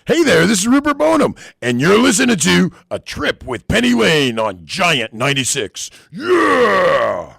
Hey there, this is Rupert Boneham, and you're listening to A Trip with Penny Lane on Giant 96. Yeah!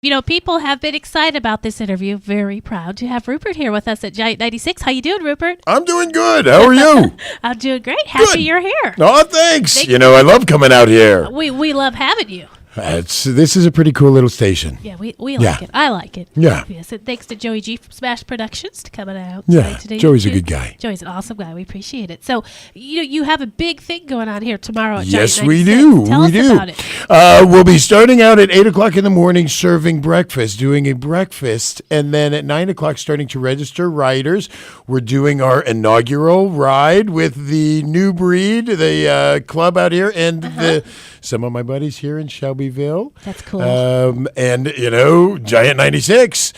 You know, people have been excited about this interview. Very proud to have Rupert here with us at Giant 96. How you doing, Rupert? I'm doing good. How are you? I'm doing great. Happy you're here. Oh, thanks. You know, I love coming out here. We love having you. This is a pretty cool little station. Yeah, we like it. I like it. Yeah. Yes, and thanks to Joey G from Smash Productions to coming out. Yeah, today. Joey's a good guy. Joey's an awesome guy. We appreciate it. So, you have a big thing going on here tomorrow at Yes, Giant 96. we do. Tell us about it. We'll be starting out at 8 o'clock in the morning serving breakfast, doing a breakfast, and then at 9 o'clock starting to register riders. We're doing our inaugural ride with the New Breed, the club out here, and some of my buddies here in Shelbyville. That's cool. And, you know, Giant 96.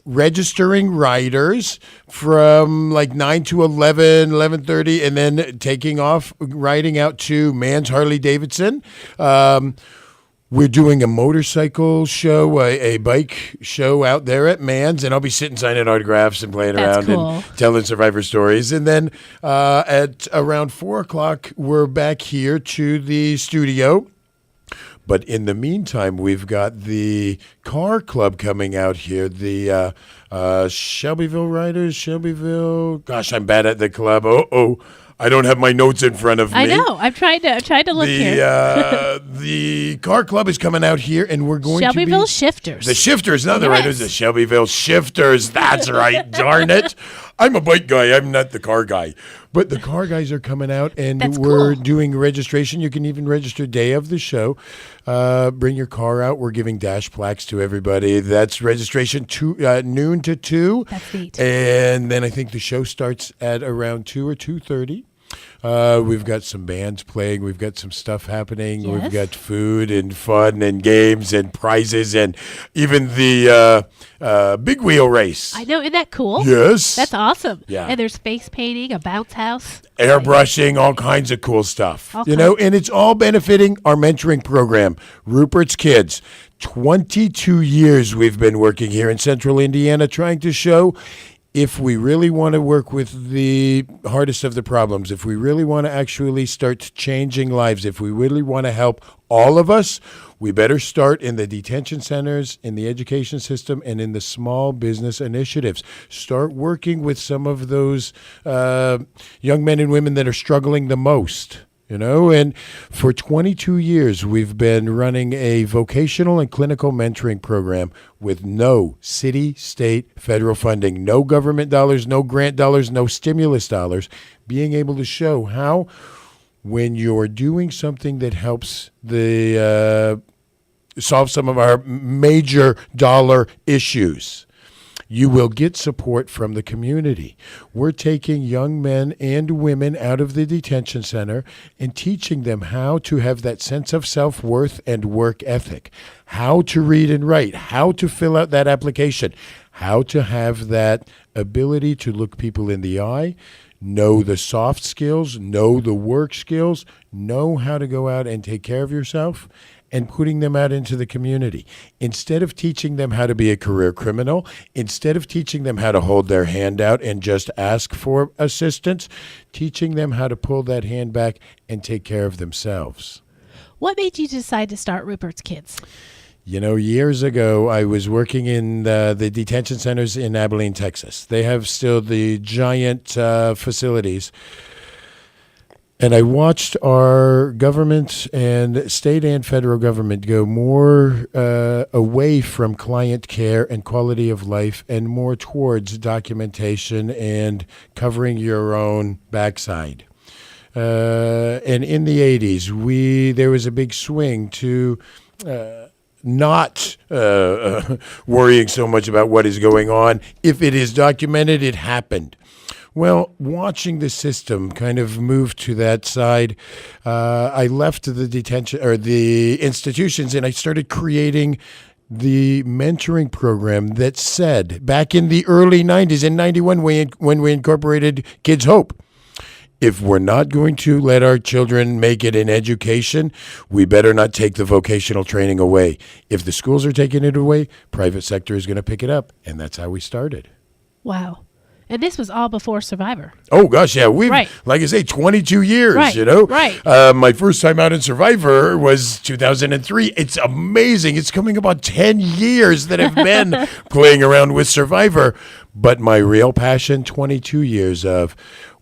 Registering riders from like 9 to 11, 11:30, and then taking off, riding out to Mann's Harley-Davidson. We're doing a motorcycle show, a bike show out there at Mann's, and I'll be sitting signing autographs and playing around and telling survivor stories. And then at around 4 o'clock, we're back here to the studio. But in the meantime, we've got the car club coming out here, the Shelbyville Riders, Shelbyville. Gosh, I'm bad at the club. I don't have my notes in front of me. I know. I'm trying to look here. The car club is coming out here, and we're going Shelbyville to be Shifters. The Shifters, not the Riders. The Shelbyville Shifters. That's right. Darn it. I'm a bike guy. I'm not the car guy. But the car guys are coming out, and we're doing registration. You can even register day of the show. Bring your car out. We're giving dash plaques to everybody. That's registration noon to 2. That's neat. And then I think the show starts at around 2 or 2:30. We've got some bands playing. We've got some stuff happening. Yes. We've got food and fun and games and prizes and even the big wheel race. I know. Isn't that cool? Yes. That's awesome. Yeah. And there's face painting, a bounce house. Airbrushing, all kinds of cool stuff. And it's all benefiting our mentoring program, Rupert's Kids. 22 years we've been working here in Central Indiana trying to show if we really want to work with the hardest of the problems, if we really want to actually start changing lives, if we really want to help all of us, we better start in the detention centers, in the education system, and in the small business initiatives. Start working with some of those young men and women that are struggling the most. You know, and for 22 years, we've been running a vocational and clinical mentoring program with no city, state, federal funding, no government dollars, no grant dollars, no stimulus dollars, being able to show how when you're doing something that helps the solve some of our major dollar issues, you will get support from the community. We're taking young men and women out of the detention center and teaching them how to have that sense of self-worth and work ethic, how to read and write, how to fill out that application, how to have that ability to look people in the eye, know the soft skills, know the work skills, know how to go out and take care of yourself, and putting them out into the community. Instead of teaching them how to be a career criminal, instead of teaching them how to hold their hand out and just ask for assistance, teaching them how to pull that hand back and take care of themselves. What made you decide to start Rupert's Kids? You know, years ago, I was working in the detention centers in Abilene, Texas. They have still the giant facilities. And I watched our government and state and federal government go more away from client care and quality of life and more towards documentation and covering your own backside. And in the 80s, there was a big swing to not worrying so much about what is going on. If it is documented, it happened. Well, watching the system kind of move to that side, I left the detention or the institutions, and I started creating the mentoring program that said back in the early 90s, in 91, when we incorporated Kids Hope. If we're not going to let our children make it in education, we better not take the vocational training away. If the schools are taking it away, private sector is going to pick it up. And that's how we started. Wow. And this was all before Survivor. Oh, gosh, yeah. We've, Right. like I say, 22 years, Right, you know? right. My first time out in Survivor was 2003. It's amazing. It's coming about 10 years that I've been playing around with Survivor. But my real passion, 22 years of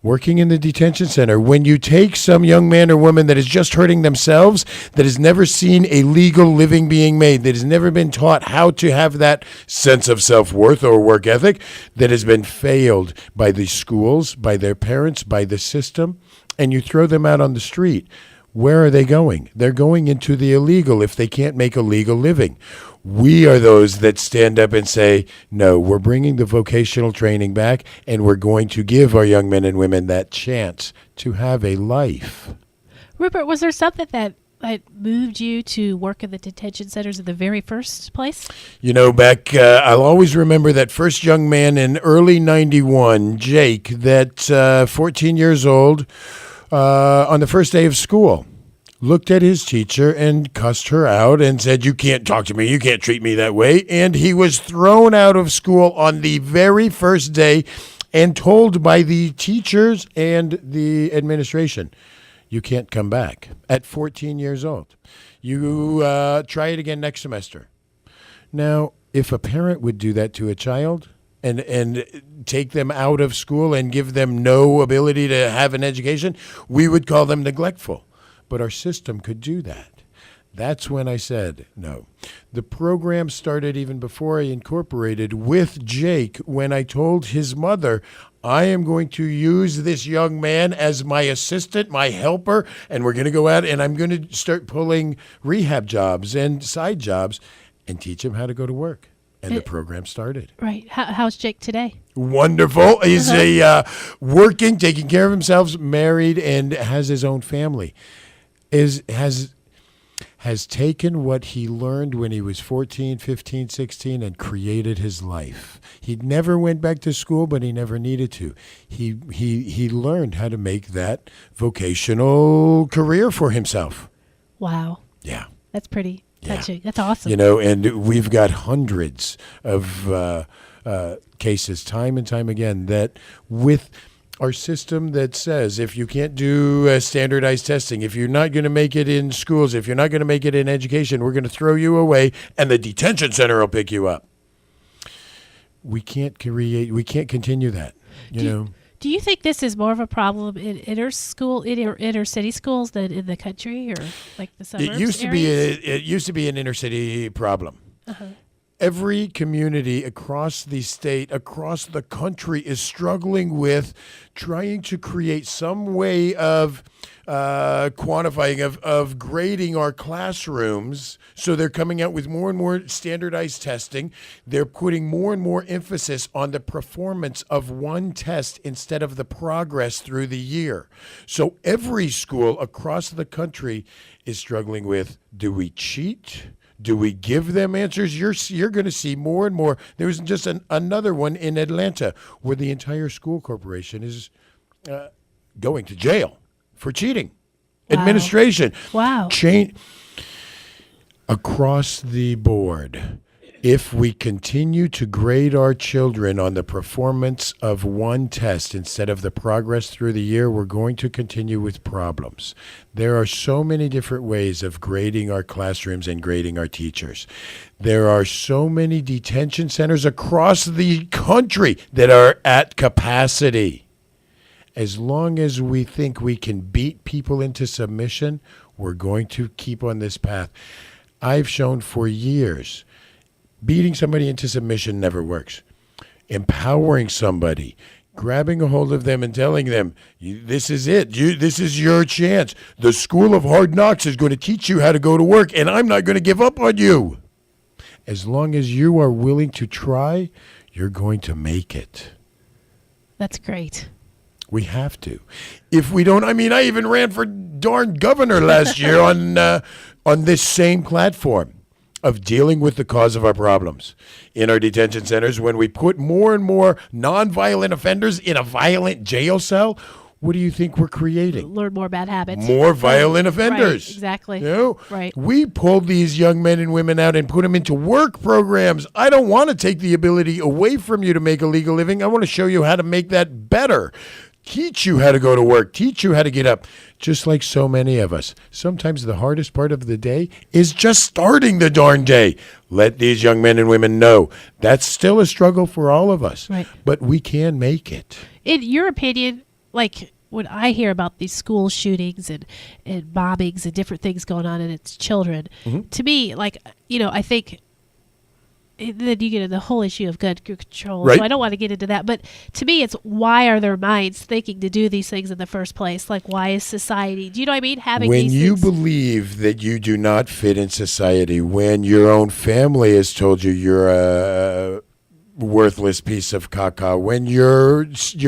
working in the detention center. When you take some young man or woman that is just hurting themselves, that has never seen a legal living being made, that has never been taught how to have that sense of self-worth or work ethic, that has been failed by the schools, by their parents, by the system, and you throw them out on the street, where are they going? They're going into the illegal if they can't make a legal living. We are those that stand up and say, no, we're bringing the vocational training back, and we're going to give our young men and women that chance to have a life. Rupert, was there something that moved you to work in the detention centers in the very first place? You know, back, I'll always remember that first young man in early 91, Jake, that 14 years old, on the first day of school, looked at his teacher and cussed her out and said, you can't talk to me, you can't treat me that way. And he was thrown out of school on the very first day and told by the teachers and the administration, you can't come back at 14 years old. You try it again next semester. Now, if a parent would do that to a child and take them out of school and give them no ability to have an education, we would call them neglectful. But our system could do that. That's when I said no. The program started even before I incorporated with Jake when I told his mother, I am going to use this young man as my assistant, my helper, and we're going to go out and I'm going to start pulling rehab jobs and side jobs and teach him how to go to work. And the program started. Right. How's Jake today? Wonderful. He's working, taking care of himself, married, and has his own family. Has taken what he learned when he was 14, 15, 16 and created his life. He never went back to school, but he never needed to. He learned how to make that vocational career for himself. Wow. Yeah. That's pretty touching. That's awesome. You know, and we've got hundreds of cases time and time again that with our system that says if you can't do standardized testing, if you're not going to make it in schools, if you're not going to make it in education, we're going to throw you away and the detention center will pick you up. We can't continue that, you know. Do you think this is more of a problem in inner city schools than in the country or like the suburbs? It used to be an inner city problem. Uh-huh. Every community across the state, across the country is struggling with trying to create some way of quantifying, of grading our classrooms. So they're coming out with more and more standardized testing. They're putting more and more emphasis on the performance of one test instead of the progress through the year. So every school across the country is struggling with, do we cheat? Do we give them answers? You're going to see more and more. There was just another one in Atlanta where the entire school corporation is going to jail for cheating. Wow. Administration. Wow. Across the board, if we continue to grade our children on the performance of one test instead of the progress through the year, we're going to continue with problems. There are so many different ways of grading our classrooms and grading our teachers. There are so many detention centers across the country that are at capacity. As long as we think we can beat people into submission, we're going to keep on this path. I've shown for years beating somebody into submission never works. Empowering somebody, grabbing a hold of them and telling them, this is it. This is your chance. The School of Hard Knocks is going to teach you how to go to work, and I'm not going to give up on you. As long as you are willing to try, you're going to make it. That's great. We have to. If we don't, I even ran for darn governor last year on this same platform of dealing with the cause of our problems in our detention centers. When we put more and more nonviolent offenders in a violent jail cell, what do you think we're creating? Learn more bad habits. More violent offenders. Right, exactly. You know? Right. We pulled these young men and women out and put them into work programs. I don't want to take the ability away from you to make a legal living. I want to show you how to make that better. Teach you how to go to work. Teach you how to get up. Just like so many of us. Sometimes the hardest part of the day is just starting the darn day. Let these young men and women know that's still a struggle for all of us. Right. But we can make it. In your opinion, like when I hear about these school shootings and bombings and different things going on and it's children, to me, like, I think then you get into the whole issue of gun control. Right. So I don't want to get into that. But to me, it's why are their minds thinking to do these things in the first place? Like, why is society, do you know what I mean? Having when these you things. believe that you do not fit in society, when your own family has told you you're a worthless piece of caca, when your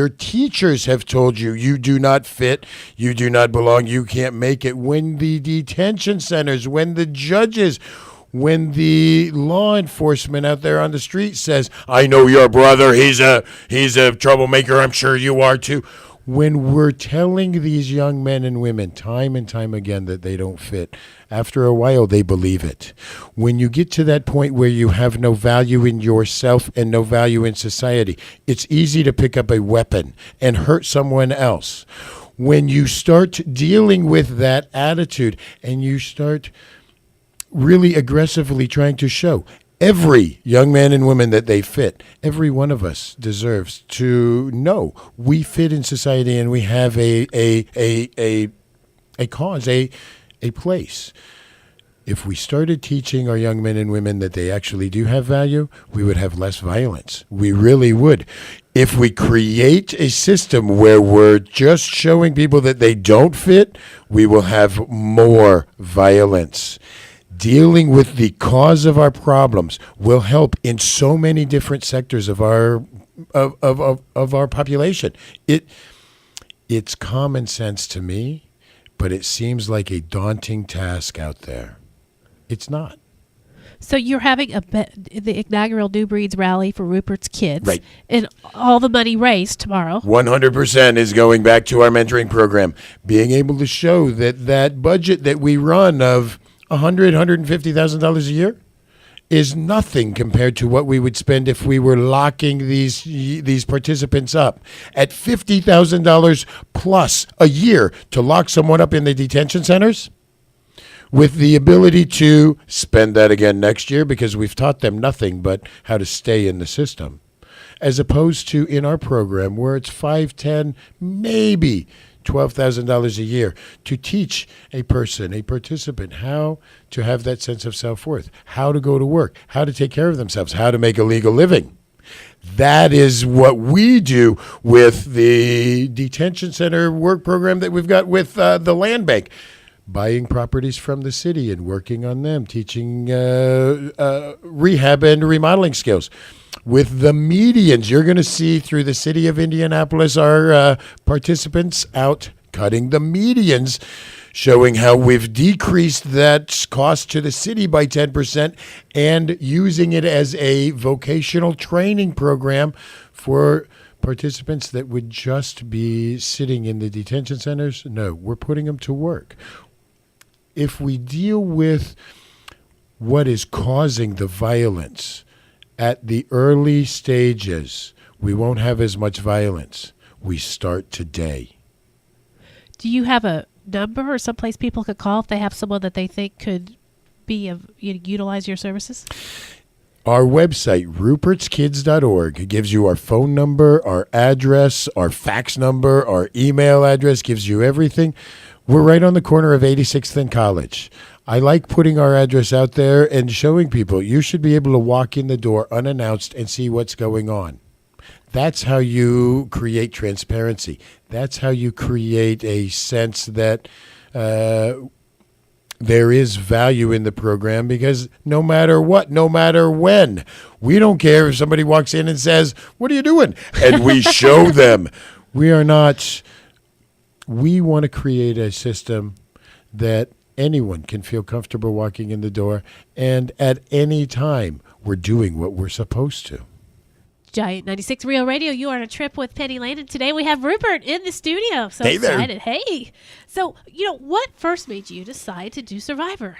teachers have told you you do not fit, you do not belong, you can't make it, when the detention centers, when the judges, when the law enforcement out there on the street says, I know your brother, he's a troublemaker, I'm sure you are too. When we're telling these young men and women time and time again that they don't fit, after a while they believe it. When you get to that point where you have no value in yourself and no value in society, it's easy to pick up a weapon and hurt someone else. When you start dealing with that attitude and you start really aggressively trying to show every young man and woman that they fit, every one of us deserves to know we fit in society and we have a cause, a place. If we started teaching our young men and women that they actually do have value, we would have less violence. We really would. If we create a system where we're just showing people that they don't fit, we will have more violence. Dealing with the cause of our problems will help in so many different sectors of our population. It's common sense to me, but it seems like a daunting task out there. It's not. So you're having the inaugural New Breeds rally for Rupert's kids. Right. And all the money raised tomorrow. 100% is going back to our mentoring program. Being able to show that budget that we run of $150,000 a year is nothing compared to what we would spend if we were locking these participants up at $50,000 plus a year to lock someone up in the detention centers, with the ability to spend that again next year because we've taught them nothing but how to stay in the system, as opposed to in our program where it's $5, $10, maybe $12,000 a year to teach a participant, how to have that sense of self-worth, how to go to work, how to take care of themselves, how to make a legal living. That is what we do with the detention center work program that we've got with the land bank. Buying properties from the city and working on them, teaching rehab and remodeling skills. With the medians, you're going to see through the city of Indianapolis our participants out cutting the medians, showing how we've decreased that cost to the city by 10% and using it as a vocational training program for participants that would just be sitting in the detention centers. No, we're putting them to work. If we deal with what is causing the violence at the early stages, we won't have as much violence. We start today. Do you have a number or someplace people could call if they have someone that they think could utilize your services? Our website, rupertskids.org, gives you our phone number, our address, our fax number, our email address, gives you everything. We're right on the corner of 86th and College. I like putting our address out there and showing people you should be able to walk in the door unannounced and see what's going on. That's how you create transparency. That's how you create a sense that there is value in the program, because no matter what, no matter when, we don't care if somebody walks in and says, "What are you doing?" And we show them. We want to create a system that anyone can feel comfortable walking in the door, and at any time we're doing what we're supposed to. Giant 96 Real Radio. You are on a trip with Penny Lane, and today we have Rupert in the studio. So Hey there. excited. Hey. So, what first made you decide to do Survivor?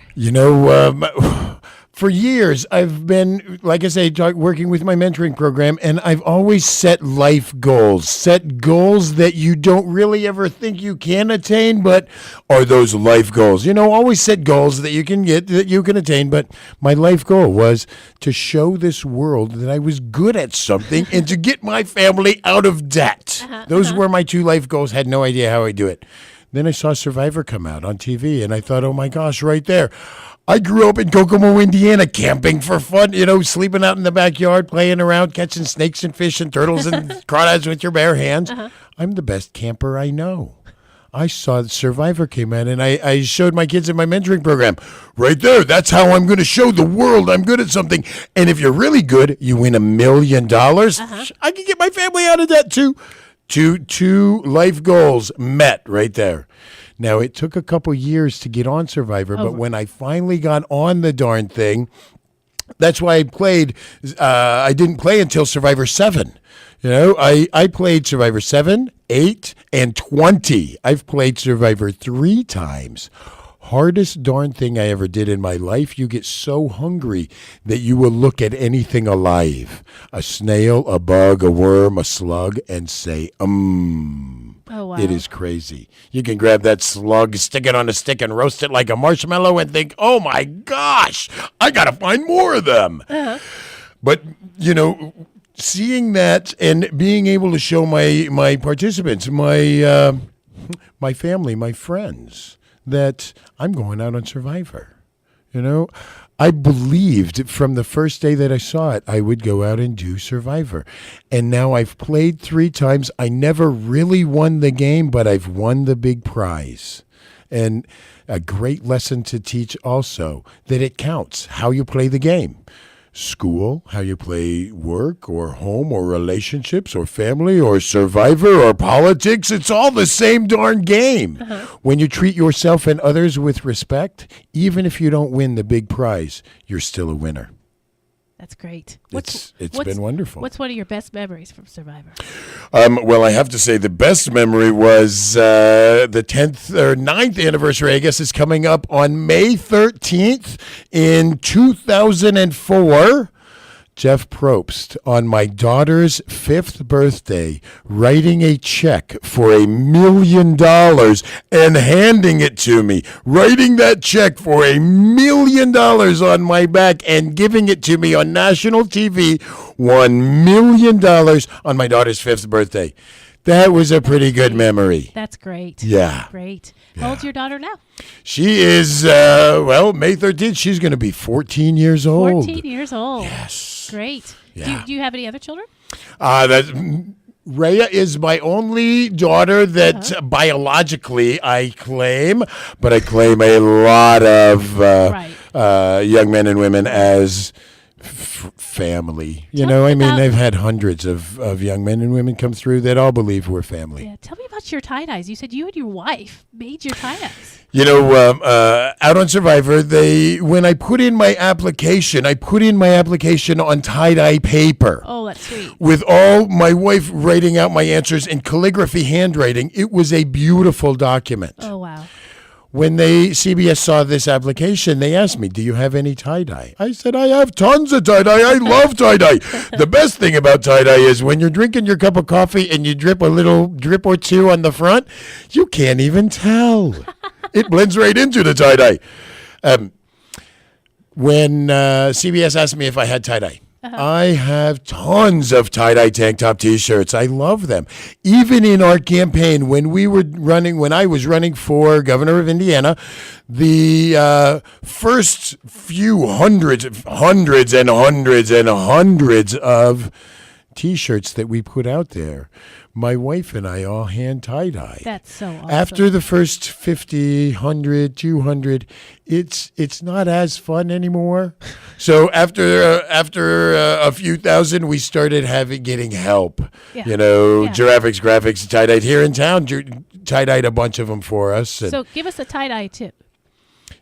For years, I've been, like I say, working with my mentoring program, and I've always set life goals, set goals that you don't really ever think you can attain, but are those life goals? Always set goals that you can get, that you can attain, but my life goal was to show this world that I was good at something and to get my family out of debt. Those were my two life goals. Had no idea how I do it. Then I saw Survivor come out on TV, and I thought, oh my gosh, right there. I grew up in Kokomo, Indiana, camping for fun, sleeping out in the backyard, playing around, catching snakes and fish and turtles and crawdads with your bare hands. I'm the best camper I know. I saw that Survivor came out, and I showed my kids in my mentoring program. Right there, that's how I'm going to show the world I'm good at something. And if you're really good, you win $1 million. I can get my family out of debt, too. Two life goals met right there. Now, it took a couple years to get on Survivor, but when I finally got on the darn thing, that's why I played. I didn't play until Survivor 7. I played Survivor 7, 8, and 20. I've played Survivor 3 times. Hardest darn thing I ever did in my life. You get so hungry that you will look at anything alive. A snail, a bug, a worm, a slug, and say, Oh, wow. It is crazy. You can grab that slug, stick it on a stick, and roast it like a marshmallow and think, oh my gosh, I got to find more of them. But, seeing that and being able to show my participants, my family, my friends, that I'm going out on Survivor. I believed from the first day that I saw it, I would go out and do Survivor. And now I've played 3 times. I never really won the game, but I've won the big prize. And a great lesson to teach also, that it counts how you play the game. School, how you play work or home or relationships or family or Survivor or politics. It's all the same darn game. When you treat yourself and others with respect, even if you don't win the big prize, you're still a winner. That's great. It's been wonderful. What's one of your best memories from Survivor? Well, I have to say the best memory was the 10th or 9th anniversary, I guess, is coming up on May 13th in 2004. Jeff Probst, on my daughter's 5th birthday, writing a check for $1 million and handing it to me. Writing that check for $1 million on my back and giving it to me on national TV. $1 million on my daughter's 5th birthday. That was a pretty good memory. That's great. Yeah. Great. Yeah. How old's your daughter now? She is, May 13th, she's going to be 14 years old. 14 years old. Yes. Great. Yeah. Do you have any other children? Rhea is my only daughter that biologically I claim, but I claim a lot of young men and women as family. I've had hundreds of young men and women come through that all believe we're family. Yeah. Tell me about your tie-dyes. You said you and your wife made your tie-dyes. Out on Survivor, when I put in my application, on tie-dye paper. Oh, that's sweet. With all my wife writing out my answers in calligraphy handwriting. It was a beautiful document. Oh, wow. When CBS saw this application, they asked me, do you have any tie-dye? I said, I have tons of tie-dye. I love tie-dye. The best thing about tie-dye is when you're drinking your cup of coffee and you drip a little drip or two on the front, you can't even tell. It blends right into the tie-dye. When CBS asked me if I had tie-dye, I have tons of tie-dye tank top T-shirts. I love them. Even in our campaign, when I was running for governor of Indiana, the first few hundreds of T-shirts that we put out there, my wife and I all hand tie-dye. That's so awesome. After the first 50, 100, 200, it's not as fun anymore. So after a few thousand, we started getting help. Yeah. Giraffics Graphics tie-dyed here in town, tie-dyed a bunch of them for us. So give us a tie-dye tip.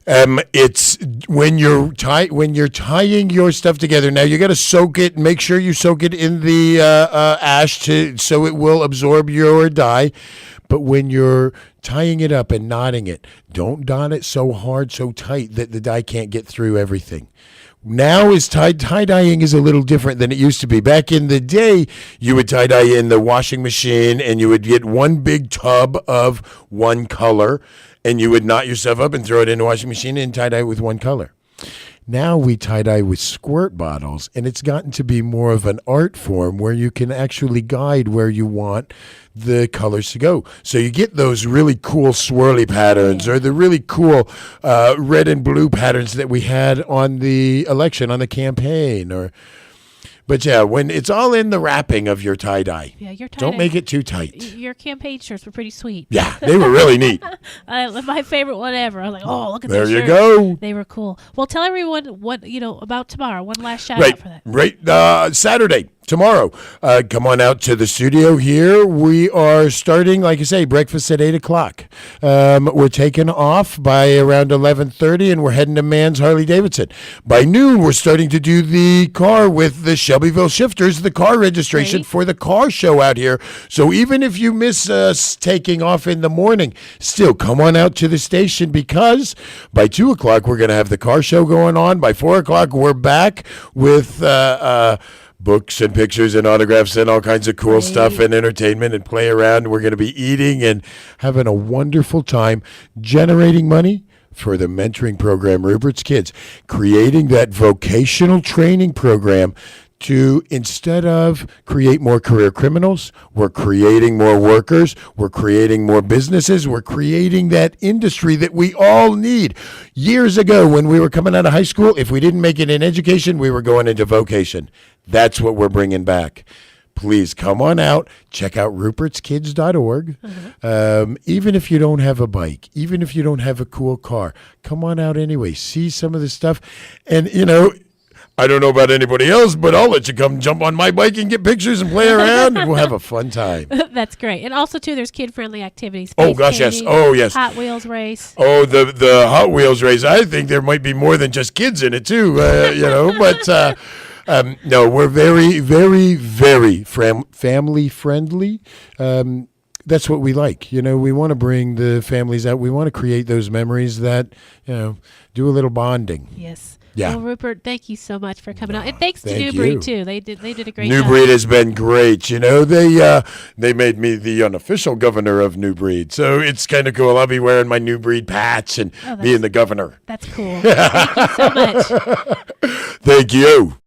It's when you're tying your stuff together. Now you got to soak it. Make sure you soak it in the ash so it will absorb your dye. But when you're tying it up and knotting it, don't knot it so hard, so tight that the dye can't get through everything. Now is tie-dyeing is a little different than it used to be. Back in the day, you would tie-dye in the washing machine and you would get one big tub of one color and you would knot yourself up and throw it in the washing machine and tie-dye with one color. Now we tie-dye with squirt bottles, and it's gotten to be more of an art form where you can actually guide where you want the colors to go. So you get those really cool swirly patterns or the really cool red and blue patterns that we had on the election, on the campaign. But yeah, when it's all in the wrapping of your tie-dye. Yeah, your tie-dye. Don't make it too tight. Your campaign shirts were pretty sweet. Yeah, they were really neat. My favorite one ever. I was like, oh, look at there those you shirts. go. They were cool. Well, tell everyone what about tomorrow. One last shout out for that. Right. Saturday. Tomorrow, come on out to the studio here. We are starting, like I say, breakfast at 8 o'clock. We're taking off by around 11:30, and we're heading to Mann's Harley-Davidson. By noon, we're starting to do the car with the Shelbyville Shifters, the car registration for the car show out here. So even if you miss us taking off in the morning, still come on out to the station because by 2 o'clock, we're going to have the car show going on. By 4 o'clock, we're back with books and pictures and autographs and all kinds of cool stuff and entertainment and play around. We're going to be eating and having a wonderful time generating money for the mentoring program, Rupert's Kids, creating that vocational training program to, instead of create more career criminals, we're creating more workers, we're creating more businesses, we're creating that industry that we all need. Years ago, when we were coming out of high school, if we didn't make it in education, we were going into vocation. That's what we're bringing back. Please come on out, check out rupertskids.org. Even if you don't have a bike, even if you don't have a cool car, come on out anyway, see some of the stuff. And, I don't know about anybody else, but I'll let you come jump on my bike and get pictures and play around, and we'll have a fun time. That's great. And also, too, there's kid-friendly activities. Oh, gosh, yes. Oh, yes. Hot Wheels race. Oh, the Hot Wheels race. I think there might be more than just kids in it, too, But, no, we're very, very, very family-friendly. That's what we like. We want to bring the families out. We want to create those memories that, do a little bonding. Yes. Yeah. Well, Rupert, thank you so much for coming out, and thanks to New Breed too. They did a great job. New Breed has been great. They made me the unofficial governor of New Breed, so it's kind of cool. I'll be wearing my New Breed patch and being the governor. That's cool. Thank you so much. Thank you.